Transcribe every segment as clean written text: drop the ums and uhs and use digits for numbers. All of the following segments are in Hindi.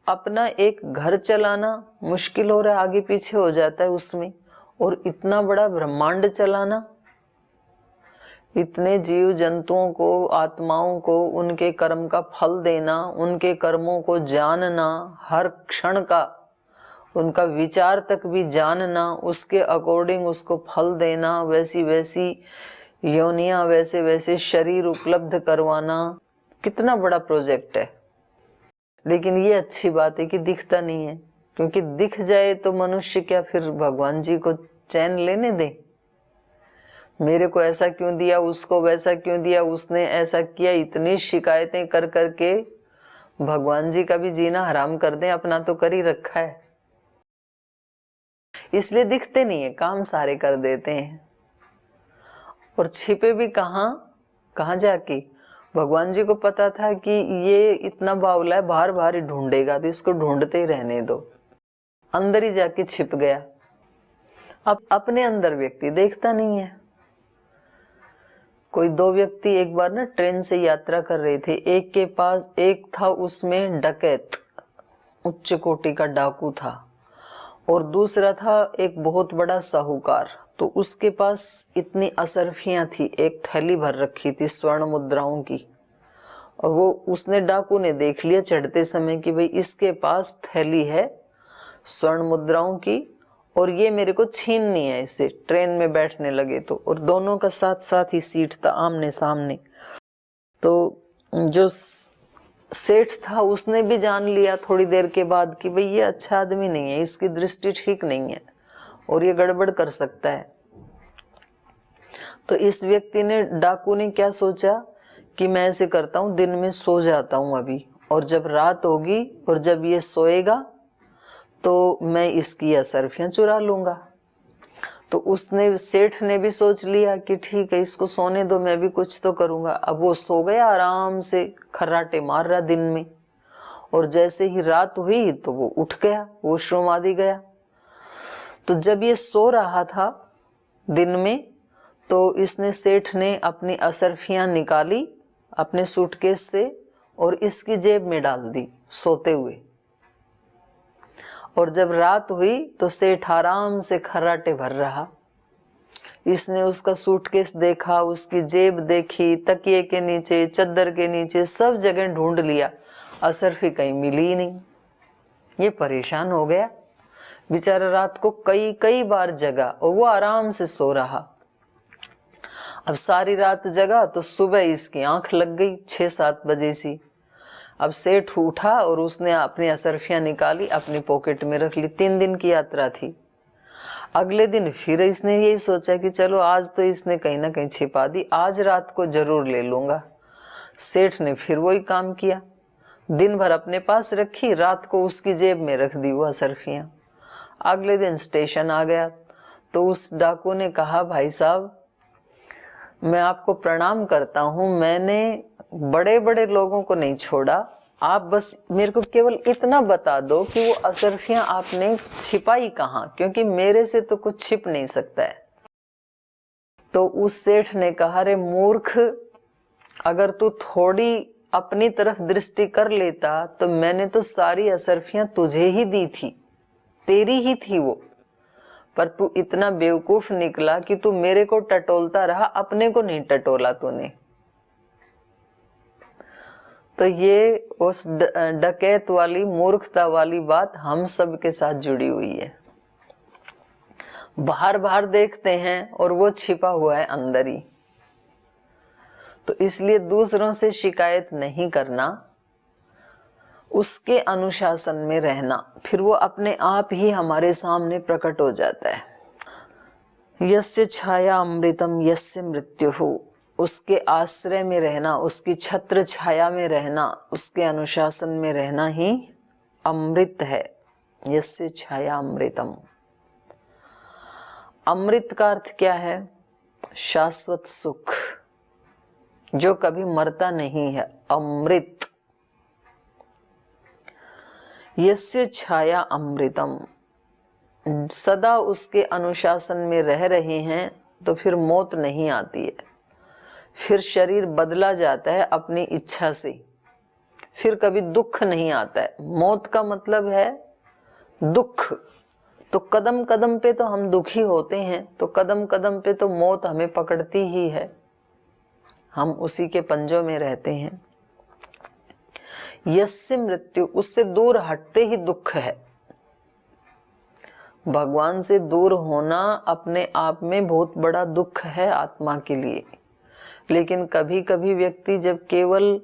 अपना एक घर चलाना मुश्किल हो रहा है, आगे पीछे हो जाता है उसमें, और इतना बड़ा ब्रह्मांड चलाना, इतने जीव जंतुओं को, आत्माओं को उनके कर्म का फल देना, उनके कर्मों को जानना, हर क्षण का उनका विचार तक भी जानना, उसके अकॉर्डिंग उसको फल देना, वैसी वैसी योनियां, वैसे वैसे शरीर उपलब्ध करवाना, कितना बड़ा प्रोजेक्ट है। लेकिन ये अच्छी बात है कि दिखता नहीं है, क्योंकि दिख जाए तो मनुष्य क्या फिर भगवान जी को चैन लेने दे। मेरे को ऐसा क्यों दिया, उसको वैसा क्यों दिया, उसने ऐसा किया, इतनी शिकायतें कर करके भगवान जी का भी जीना हराम कर दें, अपना तो कर ही रखा है। इसलिए दिखते नहीं है, काम सारे कर देते हैं। और छिपे भी कहाँ जाके। भगवान जी को पता था कि ये इतना बावला है, बाहर बाहर ही ढूंढेगा, तो इसको ढूंढते ही रहने दो। अंदर ही जाके छिप गया। अब अपने अंदर व्यक्ति देखता नहीं है। कोई दो व्यक्ति एक बार ना ट्रेन से यात्रा कर रहे थे। एक के पास, एक था उसमें डकैत, उच्च कोटि का डाकू था, और दूसरा था एक बहुत बड़ा साहूकार। तो उसके पास इतनी असरफियां थी, एक थैली भर रखी थी स्वर्ण मुद्राओं की, और वो उसने, डाकू ने देख लिया चढ़ते समय कि भाई इसके पास थैली है स्वर्ण मुद्राओं की, और ये मेरे को छीननी है इसे। ट्रेन में बैठने लगे तो, और दोनों का साथ साथ ही सीट था, आमने सामने। तो जो सेठ था उसने भी जान लिया थोड़ी देर के बाद कि भाई ये अच्छा आदमी नहीं है, इसकी दृष्टि ठीक नहीं है और ये गड़बड़ कर सकता है। तो इस व्यक्ति ने, डाकू ने क्या सोचा कि मैं ऐसे करता हूं, दिन में सो जाता हूं अभी, और जब रात होगी और जब ये सोएगा तो मैं इसकी असरफियां चुरा लूंगा। तो उसने, सेठ ने भी सोच लिया कि ठीक है, इसको सोने दो, मैं भी कुछ तो करूंगा। अब वो सो गया आराम से, खर्राटे मार रहा दिन में, और जैसे ही रात हुई तो वो उठ गया, वॉशरूम आदि गया। तो जब ये सो रहा था दिन में, तो इसने, सेठ ने अपनी असरफियां निकाली अपने सूटकेस से और इसकी जेब में डाल दी सोते हुए। और जब रात हुई तो सेठ आराम से खर्राटे भर रहा। इसने उसका सूटकेस देखा, उसकी जेब देखी, तकिए के नीचे, चद्दर के नीचे, सब जगह ढूंढ लिया, असरफी कहीं मिली ही नहीं। ये परेशान हो गया बेचारा, रात को कई कई बार जगा और वो आराम से सो रहा। अब सारी रात जगा तो सुबह इसकी आंख लग गई 6-7 बजे सी। अब सेठ उठा और उसने अपनी असरफियां निकाली, अपनी पॉकेट में रख ली। 3 दिन की यात्रा थी। अगले दिन फिर इसने यही सोचा कि चलो आज तो इसने कहीं ना कहीं छिपा दी, आज रात को जरूर ले लूंगा। सेठ ने फिर वही काम किया, दिन भर अपने पास रखी, रात को उसकी जेब में रख दी वो असरफियां। अगले दिन स्टेशन आ गया तो उस डाकू ने कहा, भाई साहब मैं आपको प्रणाम करता हूं, मैंने बड़े बड़े लोगों को नहीं छोड़ा, आप बस मेरे को केवल इतना बता दो कि वो असरफियां आपने छिपाई कहाँ, क्योंकि मेरे से तो कुछ छिप नहीं सकता है। तो उस सेठ ने कहा, रे मूर्ख, अगर तू थोड़ी अपनी तरफ दृष्टि कर लेता तो मैंने तो सारी असरफियां तुझे ही दी थी, तेरी ही थी वो, पर तू इतना बेवकूफ निकला कि तू मेरे को टटोलता रहा, अपने को नहीं टटोला तूने। तो ये उस डकैत वाली, मूर्खता वाली बात हम सब के साथ जुड़ी हुई है। बाहर बाहर देखते हैं और वो छिपा हुआ है अंदर ही। तो इसलिए दूसरों से शिकायत नहीं करना, उसके अनुशासन में रहना, फिर वो अपने आप ही हमारे सामने प्रकट हो जाता है। यस्य छाया अमृतम यस्य मृत्युः, उसके आश्रय में रहना, उसकी छत्र छाया में रहना, उसके अनुशासन में रहना ही अमृत है। यस्य छाया अमृतम। अमृत का अर्थ क्या है? शाश्वत सुख, जो कभी मरता नहीं है, अमृत। यस्य छाया अमृतम, सदा उसके अनुशासन में रह रहे हैं तो फिर मौत नहीं आती है, फिर शरीर बदला जाता है अपनी इच्छा से, फिर कभी दुख नहीं आता है। मौत का मतलब है दुख। तो कदम कदम पे तो हम दुखी होते हैं, तो कदम कदम पे तो मौत हमें पकड़ती ही है, हम उसी के पंजों में रहते हैं। यस्य मृत्यु, उससे दूर हटते ही दुख है। भगवान से दूर होना अपने आप में बहुत बड़ा दुख है आत्मा के लिए। लेकिन कभी कभी व्यक्ति जब केवल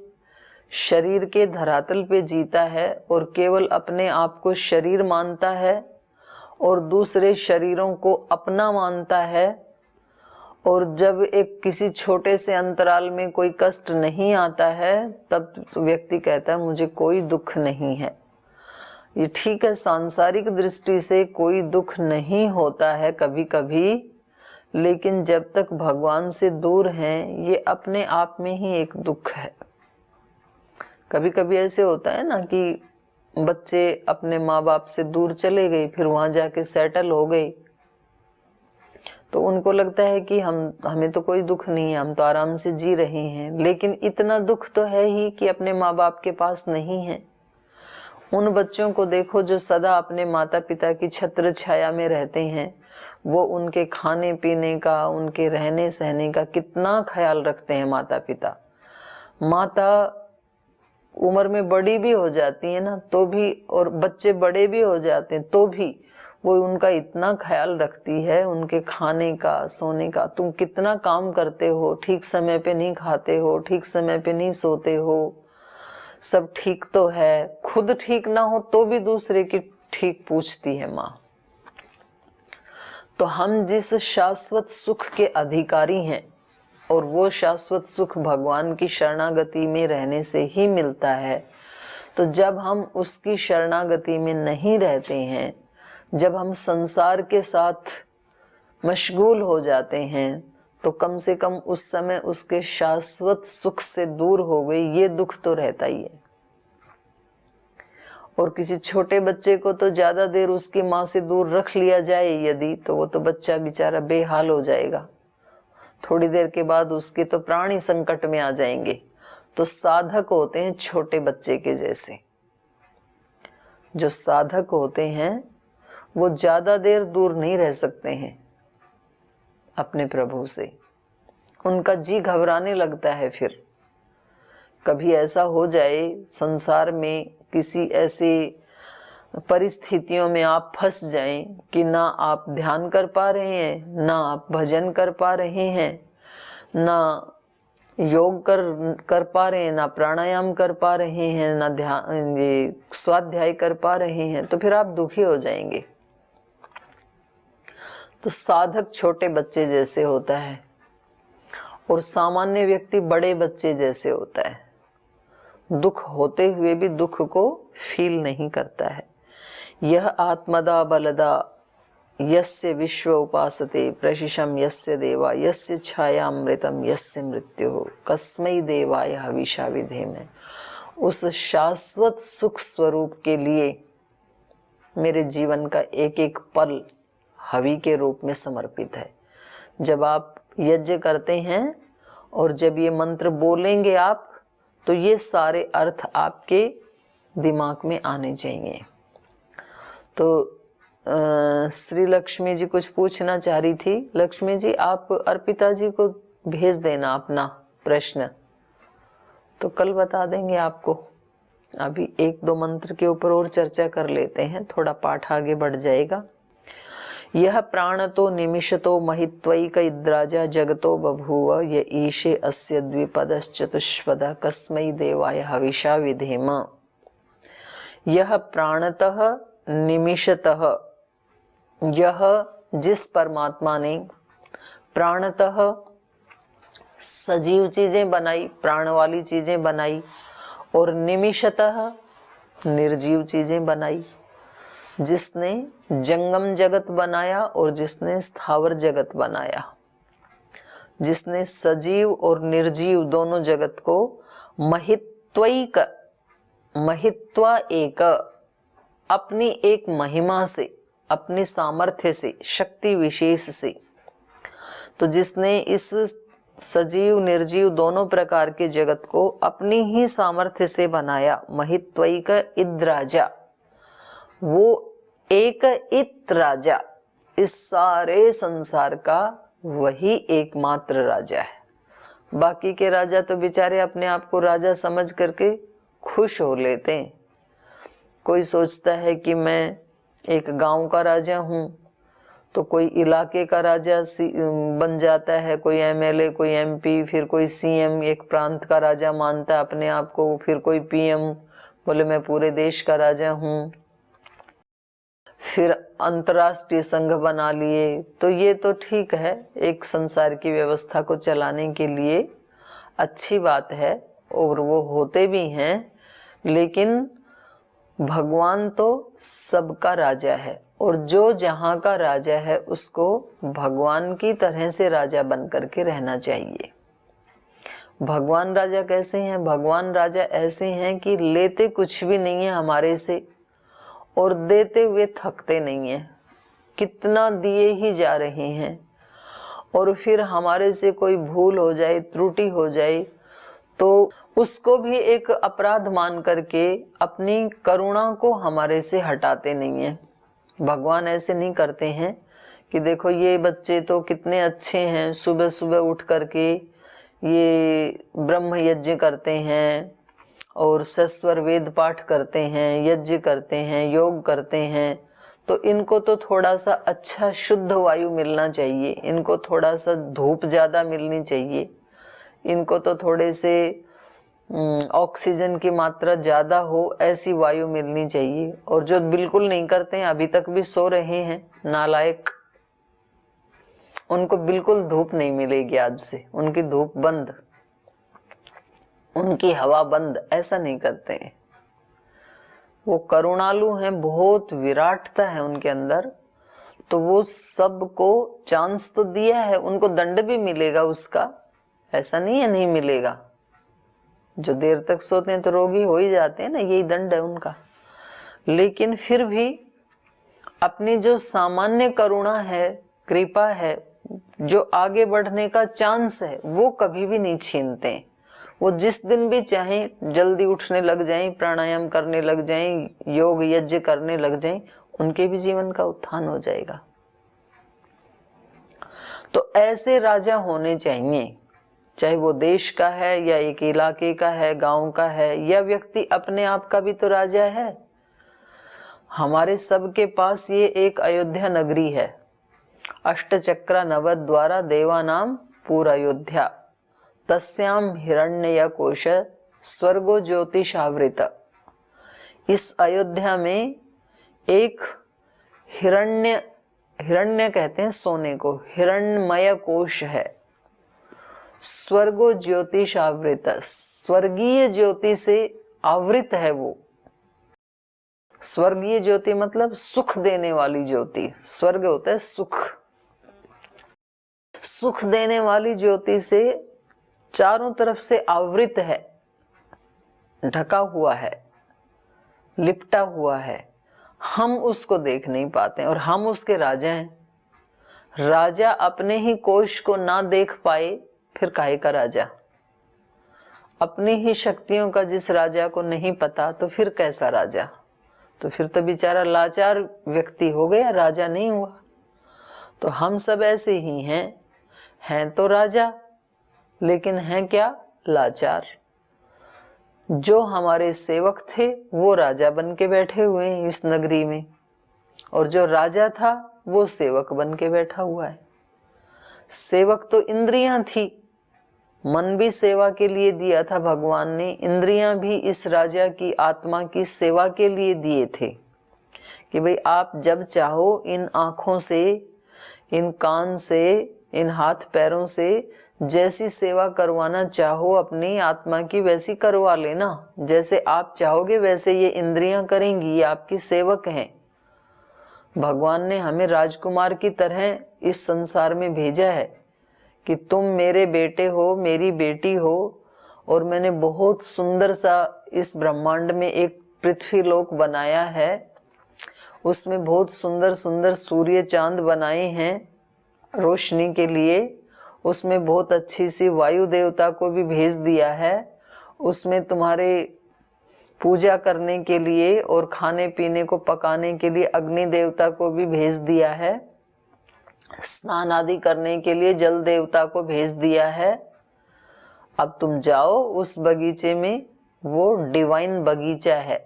शरीर के धरातल पे जीता है और केवल अपने आप को शरीर मानता है और दूसरे शरीरों को अपना मानता है, और जब एक किसी छोटे से अंतराल में कोई कष्ट नहीं आता है, तब व्यक्ति कहता है मुझे कोई दुख नहीं है। ये ठीक है, सांसारिक दृष्टि से कोई दुख नहीं होता है कभी कभी, लेकिन जब तक भगवान से दूर हैं ये अपने आप में ही एक दुख है। कभी कभी ऐसे होता है ना कि बच्चे अपने माँ बाप से दूर चले गए, फिर वहां जाके सेटल हो गए, तो उनको लगता है कि हमें तो कोई दुख नहीं है, हम तो आराम से जी रहे हैं। लेकिन इतना दुख तो है ही कि अपने माँ बाप के पास नहीं है। उन बच्चों को देखो जो सदा अपने माता पिता की छत्र छाया में रहते हैं, वो उनके खाने पीने का, उनके रहने सहने का कितना ख्याल रखते हैं माता पिता। माता उम्र में बड़ी भी हो जाती है ना तो भी, और बच्चे बड़े भी हो जाते हैं तो भी वो उनका इतना ख्याल रखती है, उनके खाने का, सोने का। तुम कितना काम करते हो, ठीक समय पे नहीं खाते हो, ठीक समय पे नहीं सोते हो, सब ठीक तो है। खुद ठीक ना हो तो भी दूसरे की ठीक पूछती है माँ। तो हम जिस शाश्वत सुख के अधिकारी हैं, और वो शाश्वत सुख भगवान की शरणागति में रहने से ही मिलता है, तो जब हम उसकी शरणागति में नहीं रहते हैं, जब हम संसार के साथ मशगूल हो जाते हैं, तो कम से कम उस समय उसके शाश्वत सुख से दूर हो गई, ये दुख तो रहता ही है। और किसी छोटे बच्चे को तो ज्यादा देर उसकी माँ से दूर रख लिया जाए यदि, तो वो तो बच्चा बेचारा बेहाल हो जाएगा। थोड़ी देर के बाद उसके तो प्राण ही संकट में आ जाएंगे। तो साधक होते हैं छोटे बच्चे के जैसे। जो साधक होते हैं वो ज्यादा देर दूर नहीं रह सकते हैं अपने प्रभु से, उनका जी घबराने लगता है। फिर कभी ऐसा हो जाए संसार में, किसी ऐसे परिस्थितियों में आप फंस जाएं कि ना आप ध्यान कर पा रहे हैं, ना आप भजन कर पा रहे हैं, ना योग कर पा रहे हैं, ना प्राणायाम कर पा रहे हैं, ना ध्यान ये स्वाध्याय कर पा रहे हैं, तो फिर आप दुखी हो जाएंगे। तो साधक छोटे बच्चे जैसे होता है और सामान्य व्यक्ति बड़े बच्चे जैसे होता है। दुख होते हुए भी दुख को फील नहीं करता है। यह आत्मदा बलदा यस्य विश्व उपासते प्रशिशम यस्य देवा यस्य छायामृतम यस्य मृत्यु कस्मै देवाय हविषा विधेम। उस शाश्वत सुख स्वरूप के लिए मेरे जीवन का एक एक पल हवि के रूप में समर्पित है। जब आप यज्ञ करते हैं और जब ये मंत्र बोलेंगे आप, तो ये सारे अर्थ आपके दिमाग में आने चाहिए। तो श्री लक्ष्मी जी कुछ पूछना चाह रही थी। लक्ष्मी जी आप अर्पिता जी को भेज देना अपना प्रश्न, तो कल बता देंगे आपको। अभी एक दो मंत्र के ऊपर और चर्चा कर लेते हैं, थोड़ा पाठ आगे बढ़ जाएगा। यह प्राणतो निमिषतो महित्वैक इद्राजा जगतो बभूव य ईशे अस्य द्विपदश्चतुष्पद कस्मै देवाय हविषा विधेम। यह प्राणतः निमिषतः, यह जिस परमात्मा ने प्राणतः सजीव चीजें बनाई, प्राण वाली चीजें बनाई, और निमिषतः निर्जीव चीजें बनाई, जिसने जंगम जगत बनाया और जिसने स्थावर जगत बनाया, जिसने सजीव और निर्जीव दोनों जगत को महित्वैक, महित्वा एक, अपनी एक महिमा से, अपनी सामर्थ्य से, शक्ति विशेष से, तो जिसने इस सजीव निर्जीव दोनों प्रकार के जगत को अपनी ही सामर्थ्य से बनाया। महित्वैक इद राजा, वो एक इत राजा, इस सारे संसार का वही एकमात्र राजा है। बाकी के राजा तो बेचारे अपने आप को राजा समझ करके खुश हो लेते हैं। कोई सोचता है कि मैं एक गांव का राजा हूँ, तो कोई इलाके का राजा बन जाता है, कोई एमएलए, कोई एमपी, फिर कोई सीएम, एक प्रांत का राजा मानता है अपने आप को, फिर कोई पीएम बोले मैं पूरे देश का राजा हूँ, फिर अंतर्राष्ट्रीय संघ बना लिए। तो ये तो ठीक है, एक संसार की व्यवस्था को चलाने के लिए अच्छी बात है और वो होते भी हैं, लेकिन भगवान तो सबका राजा है और जो जहाँ का राजा है उसको भगवान की तरह से राजा बन करके रहना चाहिए। भगवान राजा कैसे हैं? भगवान राजा ऐसे हैं कि लेते कुछ भी नहीं है हमारे से और देते हुए थकते नहीं हैं, कितना दिए ही जा रहे हैं। और फिर हमारे से कोई भूल हो जाए, त्रुटि हो जाए, तो उसको भी एक अपराध मान करके अपनी करुणा को हमारे से हटाते नहीं हैं। भगवान ऐसे नहीं करते हैं कि देखो ये बच्चे तो कितने अच्छे हैं, सुबह सुबह उठ करके ये ब्रह्म यज्ञ करते हैं और सस्वर वेद पाठ करते हैं, यज्ञ करते हैं, योग करते हैं, तो इनको तो थोड़ा सा अच्छा शुद्ध वायु मिलना चाहिए, इनको थोड़ा सा धूप ज़्यादा मिलनी चाहिए, इनको तो थोड़े से ऑक्सीजन की मात्रा ज़्यादा हो ऐसी वायु मिलनी चाहिए। और जो बिल्कुल नहीं करते हैं, अभी तक भी सो रहे हैं नालायक, उनको बिल्कुल धूप नहीं मिलेगी आज से, उनकी धूप बंद, उनकी हवा बंद, ऐसा नहीं करते हैं। वो करुणालु हैं, बहुत विराटता है उनके अंदर, तो वो सबको चांस तो दिया है, उनको दंड भी मिलेगा उसका, ऐसा नहीं है नहीं मिलेगा। जो देर तक सोते हैं तो रोगी हो ही जाते हैं ना, यही दंड है उनका। लेकिन फिर भी अपनी जो सामान्य करुणा है, कृपा है, जो आगे बढ़ने का चांस है, वो कभी भी नहीं छीनते। वो जिस दिन भी चाहें जल्दी उठने लग जाएं, प्राणायाम करने लग जाएं, योग यज्ञ करने लग जाएं, उनके भी जीवन का उत्थान हो जाएगा। तो ऐसे राजा होने चाहिए, चाहे वो देश का है या एक इलाके का है, गांव का है, या व्यक्ति अपने आप का भी तो राजा है। हमारे सबके पास ये एक अयोध्या नगरी है। अष्टचक्रा नवद्वारा देवानाम पूर अयोध्या, तस्याम हिरण्य कोश स्वर्गो ज्योतिषावृत। इस अयोध्या में एक हिरण्य कहते हैं सोने को, हिरण्मय कोश है। स्वर्गो ज्योतिषावृत, स्वर्गीय ज्योति से आवृत है वो। स्वर्गीय ज्योति मतलब सुख देने वाली ज्योति। स्वर्ग होता है सुख, सुख देने वाली ज्योति से चारों तरफ से आवृत है, ढका हुआ है, लिपटा हुआ है। हम उसको देख नहीं पाते और हम उसके राजा हैं। राजा अपने ही कोश को ना देख पाए फिर काहे का राजा? अपनी ही शक्तियों का जिस राजा को नहीं पता तो फिर कैसा राजा? तो फिर तो बेचारा लाचार व्यक्ति हो गया, राजा नहीं हुआ। तो हम सब ऐसे ही हैं तो राजा, लेकिन हैं क्या? लाचार। जो हमारे सेवक थे वो राजा बन के बैठे हुए हैं इस नगरी में, और जो राजा था वो सेवक बन के बैठा हुआ है। सेवक तो इंद्रियां थी, मन भी सेवा के लिए दिया था भगवान ने, इंद्रियां भी इस राजा की आत्मा की सेवा के लिए दिए थे कि भाई आप जब चाहो इन आँखों से, इन कान से, इन हाथ पैरों से जैसी सेवा करवाना चाहो अपनी आत्मा की वैसी करवा लेना। जैसे आप चाहोगे वैसे ये इंद्रियां करेंगी, ये आपकी सेवक हैं। भगवान ने हमें राजकुमार की तरह इस संसार में भेजा है कि तुम मेरे बेटे हो, मेरी बेटी हो, और मैंने बहुत सुंदर सा इस ब्रह्मांड में एक पृथ्वी लोक बनाया है। उसमें बहुत सुंदर सुंदर सूर्य चांद बनाए हैं रोशनी के लिए, उसमें बहुत अच्छी सी वायु देवता को भी भेज दिया है, उसमें तुम्हारे पूजा करने के लिए और खाने पीने को पकाने के लिए अग्नि देवता को भी भेज दिया है, स्नान आदि करने के लिए जल देवता को भेज दिया है। अब तुम जाओ उस बगीचे में, वो डिवाइन बगीचा है,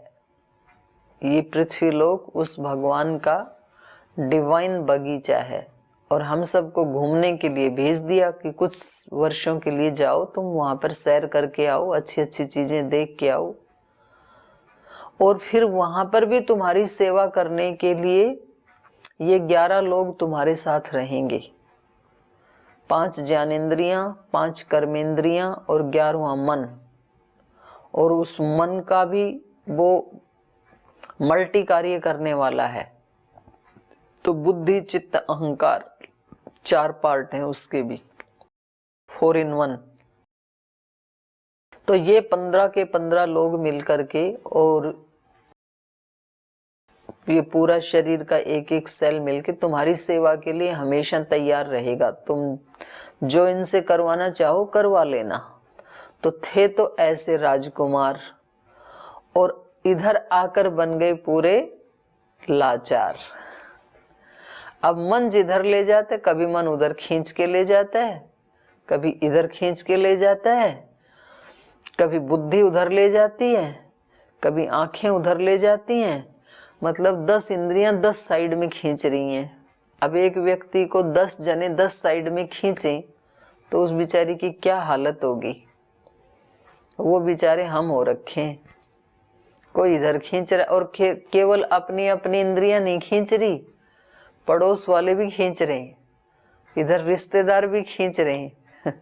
ये पृथ्वीलोक उस भगवान का डिवाइन बगीचा है। और हम सबको घूमने के लिए भेज दिया कि कुछ वर्षों के लिए जाओ तुम वहां पर, सैर करके आओ, अच्छी अच्छी चीजें देख के आओ, और फिर वहां पर भी तुम्हारी सेवा करने के लिए ये 11 लोग तुम्हारे साथ रहेंगे। 5 ज्ञानेंद्रियां, 5 कर्मेंद्रियां और 11वां मन। और उस मन का भी वो मल्टी कार्य करने वाला है। तो बुद्धि, चित्त, अहंकार 4 पार्ट हैं उसके भी, 4 in 1। तो ये 15 के 15 लोग मिलकर के, और ये पूरा शरीर का एक एक सेल मिलके तुम्हारी सेवा के लिए हमेशा तैयार रहेगा। तुम जो इनसे करवाना चाहो करवा लेना। तो थे तो ऐसे राजकुमार, और इधर आकर बन गए पूरे लाचार। अब मन जिधर ले जाता है, कभी मन उधर खींच के ले जाता है, कभी इधर खींच के ले जाता है, कभी बुद्धि उधर ले जाती है, कभी आंखें उधर ले जाती हैं। मतलब 10 इंद्रियां 10 साइड में खींच रही हैं। अब एक व्यक्ति को 10 जने 10 साइड में खींचे तो उस बेचारी की क्या हालत होगी। वो बेचारे हम हो रखे हैं, कोई इधर खींच रहा, और केवल अपनी अपनी इंद्रियां नहीं खींच रही, पड़ोस वाले भी खींच रहे हैं, इधर रिश्तेदार भी खींच रहे हैं।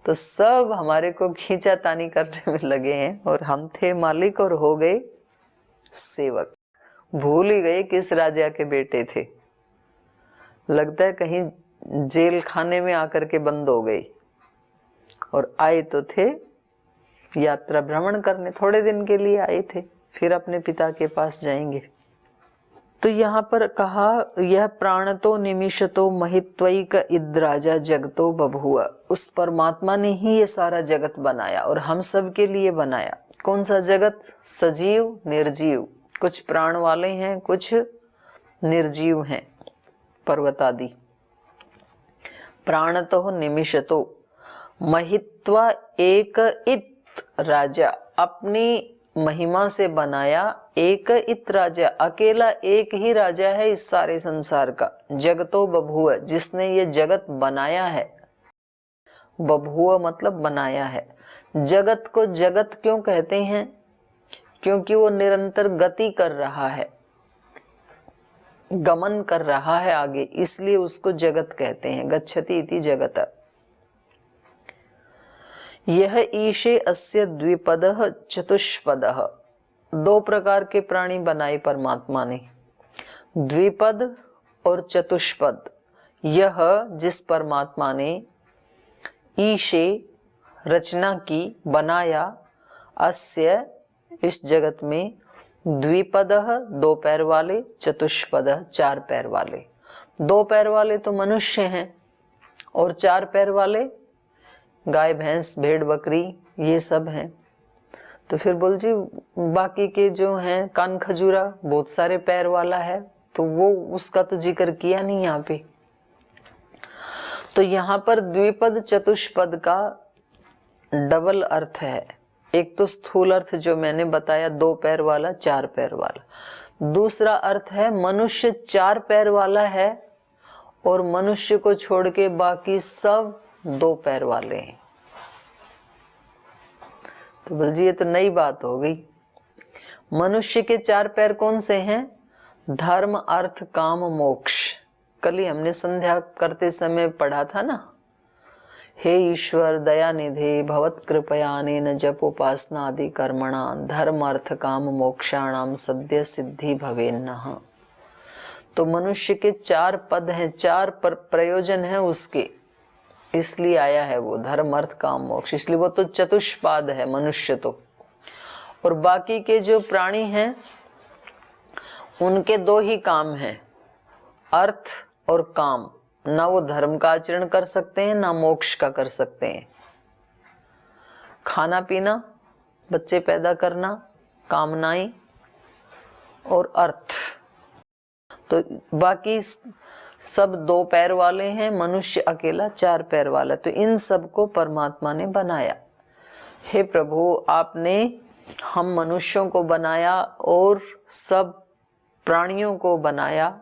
तो सब हमारे को खींचातानी करने में लगे हैं, और हम थे मालिक और हो गए सेवक। भूल ही गए किस राजा के बेटे थे। लगता है कहीं जेल खाने में आकर के बंद हो गए, और आए तो थे यात्रा भ्रमण करने, थोड़े दिन के लिए आए थे, फिर अपने पिता के पास जाएंगे। तो यहाँ पर कहा, यह प्राणतो निमिषतो महित्वैक इद्राजा जगतो बभुआ। उस परमात्मा ने ही ये सारा जगत बनाया और हम सब के लिए बनाया। कौन सा जगत? सजीव, निर्जीव। कुछ प्राण वाले हैं, कुछ निर्जीव हैं, पर्वत आदि। प्राणतो निमिषतो महित्वा एक इत राजा, अपनी महिमा से बनाया एक इत राजा, अकेला एक ही राजा है इस सारे संसार का। जगतो बभुव, जिसने ये जगत बनाया है। बभुव मतलब बनाया है। जगत को जगत क्यों कहते हैं? क्योंकि वो निरंतर गति कर रहा है, गमन कर रहा है आगे, इसलिए उसको जगत कहते हैं। गच्छति इति जगत। यह ईशे अस्य द्विपदः चतुष्पदः। 2 प्रकार के प्राणी बनाए परमात्मा ने, द्विपद और चतुष्पद। यह जिस परमात्मा ने ईशे रचना की, बनाया, अस्य इस जगत में, द्विपदः 2 पैर वाले, चतुष्पदः 4 पैर वाले। 2 पैर वाले तो मनुष्य हैं, और 4 पैर वाले गाय, भैंस, भेड़, बकरी, ये सब हैं। तो फिर बोल जी बाकी के जो हैं कान खजूरा, बहुत सारे पैर वाला है, तो वो उसका तो जिक्र किया नहीं यहाँ पे। तो यहाँ पर द्विपद चतुष्पद का डबल अर्थ है। एक तो स्थूल अर्थ जो मैंने बताया, 2 पैर वाला, 4 पैर वाला। दूसरा अर्थ है मनुष्य 4 पैर वाला है, और मनुष्य को छोड़ के बाकी सब 2 पैर वाले हैं। तो बोल जी ये तो नई बात हो गई। मनुष्य के 4 पैर कौन से हैं? धर्म, अर्थ, काम, मोक्ष। कल ही हमने संध्या करते समय पढ़ा था ना, हे ईश्वर दयानिधे भवत कृपयानेन जपोपासना आदि कर्मणा धर्म अर्थ काम मोक्षाणाम सद्य सिद्धि भवेन्नः। तो मनुष्य के 4 पद हैं, 4 प्रयोजन है उसके, इसलिए आया है वो धर्म अर्थ काम मोक्ष, इसलिए वो तो चतुष्पाद है मनुष्य तो। और बाकी के जो प्राणी हैं उनके 2 ही काम हैं, अर्थ और काम। ना वो धर्म का आचरण कर सकते हैं, ना मोक्ष का कर सकते हैं। खाना पीना, बच्चे पैदा करना, कामनाएं और अर्थ, तो बाकी सब 2 पैर वाले हैं, मनुष्य अकेला 4 पैर वाला। तो इन सब को परमात्मा ने बनाया। हे प्रभु, आपने हम मनुष्यों को बनाया और सब प्राणियों को बनाया,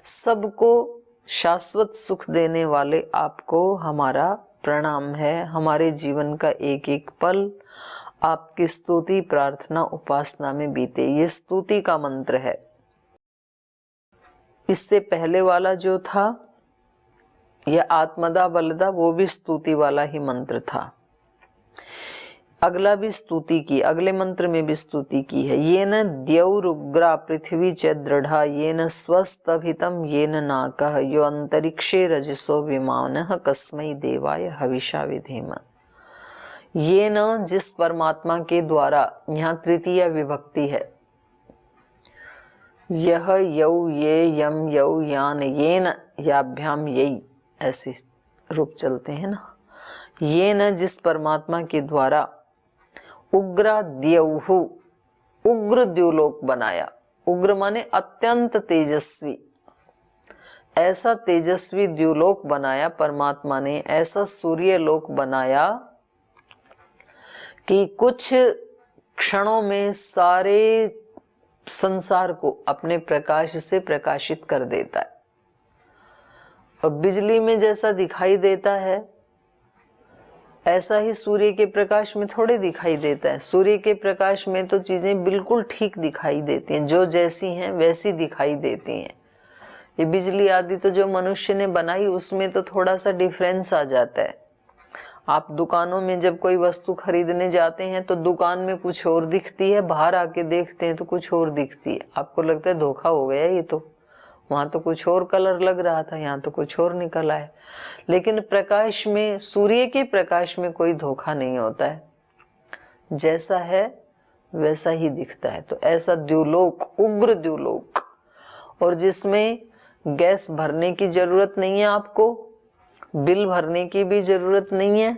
सबको शाश्वत सुख देने वाले आपको हमारा प्रणाम है। हमारे जीवन का एक एक पल आपकी स्तुति, प्रार्थना, उपासना में बीते। ये स्तुति का मंत्र है। इससे पहले वाला जो था यह आत्मदा बलदा, वो भी स्तुति वाला ही मंत्र था। अगला भी स्तुति की, अगले मंत्र में भी स्तुति की है। ये न द्यौरुग्रा पृथ्वी च दृढ़ा, ये न स्वस्तभितम ये न नाकः, यो अंतरिक्षे रजसो विमानः, कस्मै देवाय हविषा विधेम। ये न, जिस परमात्मा के द्वारा, यहाँ तृतीय विभक्ति है। यह, यौ, ये, यम, यौ, यान, ये न, याभ्याम, यही, ऐसे रूप चलते हैं ना। ये न, जिस परमात्मा के द्वारा उग्रा द्यौहु, उग्र द्युलोक बनाया। उग्र माने अत्यंत तेजस्वी, ऐसा तेजस्वी द्युलोक बनाया परमात्मा ने। ऐसा सूर्य लोक बनाया कि कुछ क्षणों में सारे संसार को अपने प्रकाश से प्रकाशित कर देता है। और बिजली में जैसा दिखाई देता है ऐसा ही सूर्य के प्रकाश में थोड़े दिखाई देता है। सूर्य के प्रकाश में तो चीजें बिल्कुल ठीक दिखाई देती हैं, जो जैसी हैं वैसी दिखाई देती हैं। ये बिजली आदि तो जो मनुष्य ने बनाई उसमें तो थोड़ा सा डिफरेंस आ जाता है। आप दुकानों में जब कोई वस्तु खरीदने जाते हैं तो दुकान में कुछ और दिखती है, बाहर आके देखते हैं तो कुछ और दिखती है। आपको लगता है धोखा हो गया, ये तो वहां तो कुछ और कलर लग रहा था, यहाँ तो कुछ और निकला है। लेकिन प्रकाश में, सूर्य के प्रकाश में कोई धोखा नहीं होता है, जैसा है वैसा ही दिखता है। तो ऐसा द्युलोक, उग्र द्युलोक, और जिसमें गैस भरने की जरूरत नहीं है, आपको बिल भरने की भी जरूरत नहीं है,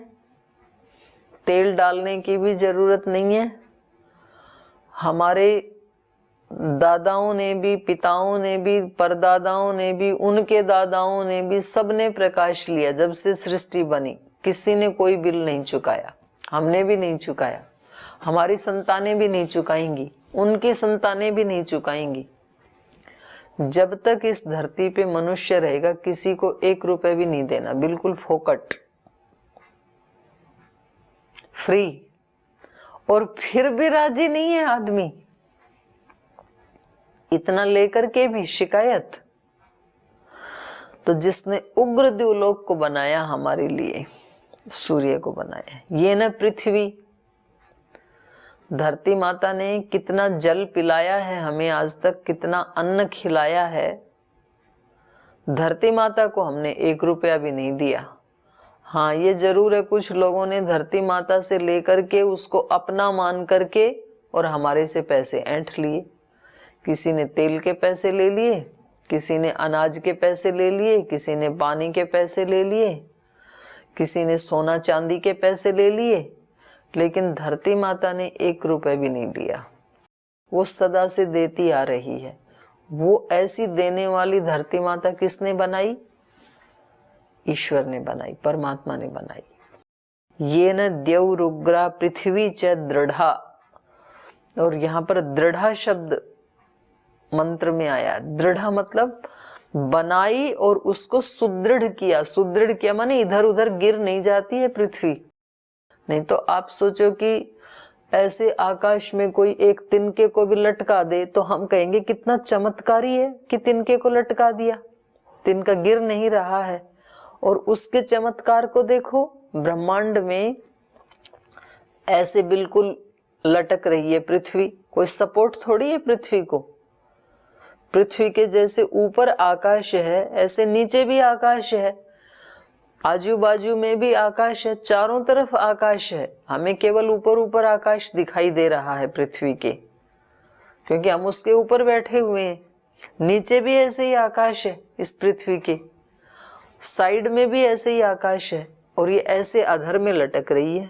तेल डालने की भी जरूरत नहीं है। हमारे दादाओं ने भी, पिताओं ने भी, परदादाओं ने भी, उनके दादाओं ने भी, सबने प्रकाश लिया जब से सृष्टि बनी। किसी ने कोई बिल नहीं चुकाया, हमने भी नहीं चुकाया, हमारी संतानें भी नहीं चुकाएंगी, उनकी संतानें भी नहीं चुकाएंगी। जब तक इस धरती पे मनुष्य रहेगा किसी को 1 रुपए भी नहीं देना, बिल्कुल फोकट, फ्री। और फिर भी राजी नहीं है आदमी, इतना लेकर के भी शिकायत। तो जिसने उग्र द्युलोक को बनाया हमारे लिए, सूर्य को बनाया। ये न पृथ्वी, धरती माता ने कितना जल पिलाया है हमें आज तक, कितना अन्न खिलाया है। धरती माता को हमने 1 रुपया भी नहीं दिया। हाँ, ये जरूर है, कुछ लोगों ने धरती माता से लेकर के उसको अपना मान करके और हमारे से पैसे ऐंठ लिए। किसी ने तेल के पैसे ले लिए, किसी ने अनाज के पैसे ले लिए, किसी ने पानी के पैसे ले लिए, किसी ने सोना चांदी के पैसे ले लिए, लेकिन धरती माता ने 1 रुपए भी नहीं लिया। वो सदा से देती आ रही है। वो ऐसी देने वाली धरती माता किसने बनाई? ईश्वर ने बनाई, परमात्मा ने बनाई। ये न द्यौरुग्रा पृथ्वी च दृढ़ा, और यहाँ पर दृढ़ा शब्द मंत्र में आया। दृढ़ मतलब बनाई और उसको सुदृढ़ किया। सुदृढ़ किया माने इधर उधर गिर नहीं जाती है पृथ्वी। नहीं तो आप सोचो कि ऐसे आकाश में कोई एक तिनके को भी लटका दे तो हम कहेंगे कितना चमत्कारी है कि तिनके को लटका दिया, तिनका गिर नहीं रहा है। और उसके चमत्कार को देखो, ब्रह्मांड में ऐसे बिल्कुल लटक रही है पृथ्वी, कोई सपोर्ट थोड़ी है पृथ्वी को। पृथ्वी के जैसे ऊपर आकाश है ऐसे नीचे भी आकाश है, आजू बाजू में भी आकाश है, चारों तरफ आकाश है। हमें केवल ऊपर ऊपर आकाश दिखाई दे रहा है पृथ्वी के, क्योंकि हम उसके ऊपर बैठे हुए हैं। नीचे भी ऐसे ही आकाश है इस पृथ्वी के। साइड में भी ऐसे ही आकाश है और ये ऐसे अधर में लटक रही है,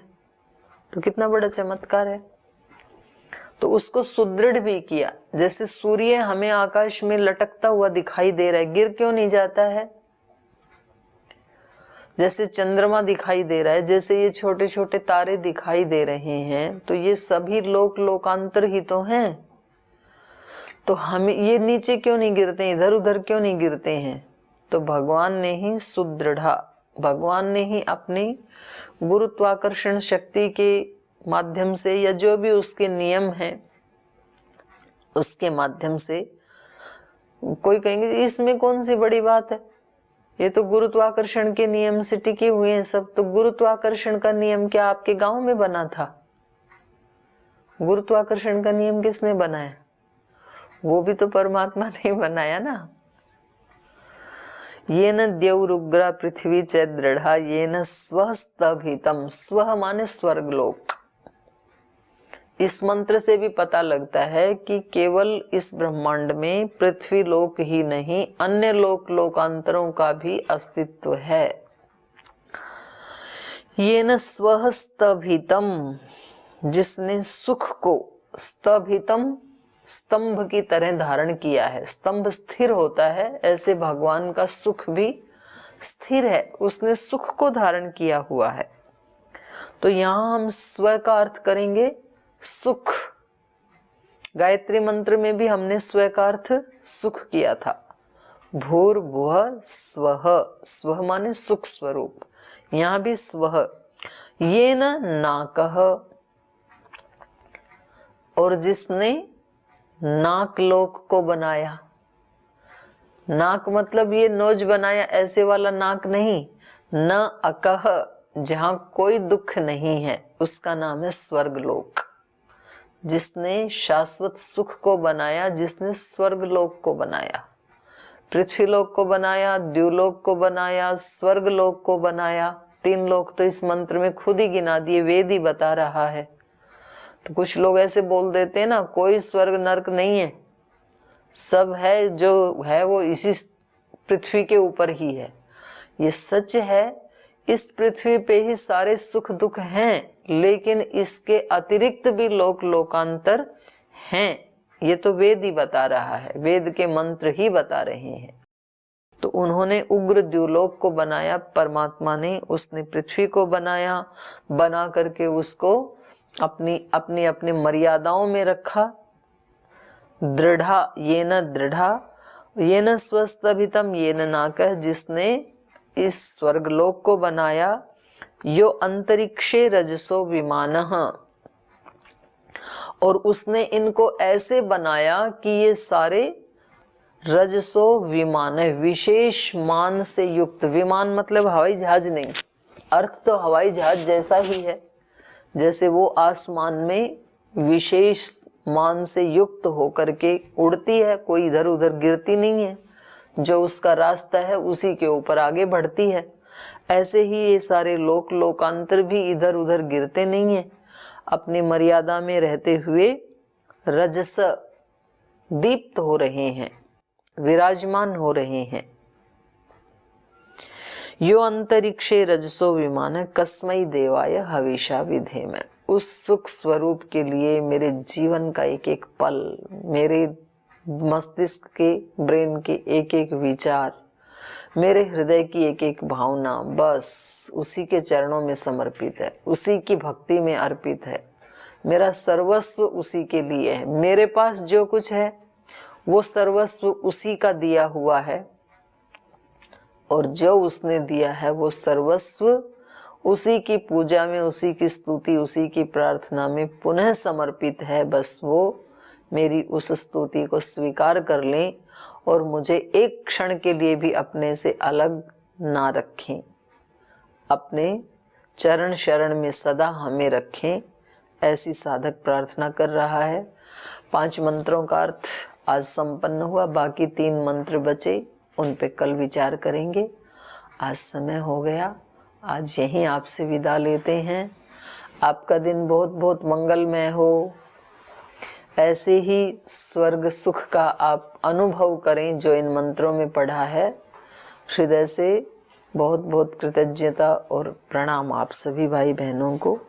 तो कितना बड़ा चमत्कार है। तो उसको सुदृढ़ भी किया। जैसे सूर्य हमें आकाश में लटकता हुआ दिखाई दे रहा है, गिर क्यों नहीं जाता है? जैसे चंद्रमा दिखाई दे रहा है, जैसे ये छोटे छोटे तारे दिखाई दे रहे हैं, तो ये सभी लोक लोकांतर ही तो हैं। तो हमें ये नीचे क्यों नहीं गिरते, इधर उधर क्यों नहीं गिरते हैं? तो भगवान ने ही सुदृढ़ा, भगवान ने ही अपनी गुरुत्वाकर्षण शक्ति के माध्यम से या जो भी उसके नियम हैं उसके माध्यम से, कोई कहेंगे इसमें कौन सी बड़ी बात है, ये तो गुरुत्वाकर्षण के नियम से टिके हुए हैं सब। तो गुरुत्वाकर्षण का नियम क्या आपके गांव में बना था? गुरुत्वाकर्षण का नियम किसने बनाया? वो भी तो परमात्मा ने बनाया ना। ये न द्यौरुग्रा पृथ्वी च दृढ़ा ये न स्वस्तभितम, स्व माने स्वर्गलोक। इस मंत्र से भी पता लगता है कि केवल इस ब्रह्मांड में पृथ्वी लोक ही नहीं, अन्य लोक लोकांतरों का भी अस्तित्व है। ये न स्वस्तभितम, जिसने सुख को, स्तभितम स्तंभ की तरह धारण किया है। स्तंभ स्थिर होता है, ऐसे भगवान का सुख भी स्थिर है, उसने सुख को धारण किया हुआ है। तो यहां हम स्व का अर्थ करेंगे सुख। गायत्री मंत्र में भी हमने स्व का अर्थ सुख किया था। भूर्भुवः स्वः, स्व माने सुख स्वरूप, यहां भी स्वः। ये न नाकः, और जिसने नाक लोक को बनाया। नाक मतलब ये नोज बनाया, ऐसे वाला नाक नहीं। न अकह, जहां कोई दुख नहीं है, उसका नाम है स्वर्गलोक। जिसने शाश्वत सुख को बनाया, जिसने स्वर्गलोक को बनाया, पृथ्वीलोक को बनाया, द्युलोक को बनाया, स्वर्गलोक को बनाया। 3 लोक तो इस मंत्र में खुद ही गिना दिए, वेद ही बता रहा है। तो कुछ लोग ऐसे बोल देते हैं ना, कोई स्वर्ग नरक नहीं है, सब है, जो है वो इसी पृथ्वी के ऊपर ही है। ये सच है, इस पृथ्वी पे ही सारे सुख दुख हैं, लेकिन इसके अतिरिक्त भी लोक लोकांतर हैं। ये तो वेद ही बता रहा है, वेद के मंत्र ही बता रहे हैं। तो उन्होंने उग्र द्युलोक को बनाया परमात्मा ने, उसने पृथ्वी को बनाया, बना करके उसको अपनी अपनी अपनी मर्यादाओं में रखा। दृढ़ा, ये न दृढ़ा, ये न स्वस्तभितम ये न नाकः, जिसने इस स्वर्गलोक को बनाया। यो अंतरिक्षे रजसो विमानः, और उसने इनको ऐसे बनाया कि ये सारे रजसो विमान, विशेष मान से युक्त। विमान मतलब हवाई जहाज नहीं, अर्थ तो हवाई जहाज जैसा ही है। जैसे वो आसमान में विशेष मान से युक्त होकर के उड़ती है, कोई इधर उधर गिरती नहीं है, जो उसका रास्ता है उसी के ऊपर आगे बढ़ती है। ऐसे ही ये सारे लोक लोकांतर भी इधर उधर गिरते नहीं है, अपनी मर्यादा में रहते हुए रजस दीप्त हो रहे हैं, विराजमान हो रहे हैं। यो अंतरिक्षे रजसो विमान कस्मै देवाय हविषा विधेम। उस सुख स्वरूप के लिए मेरे जीवन का एक एक पल, मेरे मस्तिष्क के, ब्रेन के एक एक विचार, मेरे हृदय की एक एक भावना, बस उसी के चरणों में समर्पित है, उसी की भक्ति में अर्पित है। मेरा सर्वस्व उसी के लिए है। मेरे पास जो कुछ है वो सर्वस्व उसी का दिया हुआ है, और जो उसने दिया है वो सर्वस्व उसी की पूजा में, उसी की स्तुति, उसी की प्रार्थना में पुनः समर्पित है। बस वो मेरी उस स्तुति को स्वीकार कर लें और मुझे एक क्षण के लिए भी अपने से अलग ना रखें, अपने चरण शरण में सदा हमें रखें। ऐसी साधक प्रार्थना कर रहा है। 5 मंत्रों का अर्थ आज संपन्न हुआ, बाकी 3 मंत्र बचे, उन पे कल विचार करेंगे। आज समय हो गया, आज यहीं आपसे विदा लेते हैं। आपका दिन बहुत बहुत मंगलमय हो। ऐसे ही स्वर्ग सुख का आप अनुभव करें जो इन मंत्रों में पढ़ा है। हृदय से बहुत बहुत कृतज्ञता और प्रणाम आप सभी भाई बहनों को।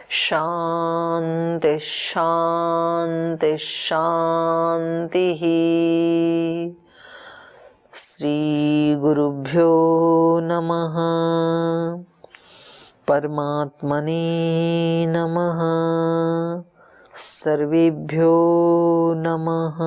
शांति शांति शांति। श्री गुरुभ्यो नमः। परमात्मने नमः। सर्वेभ्यो नमः।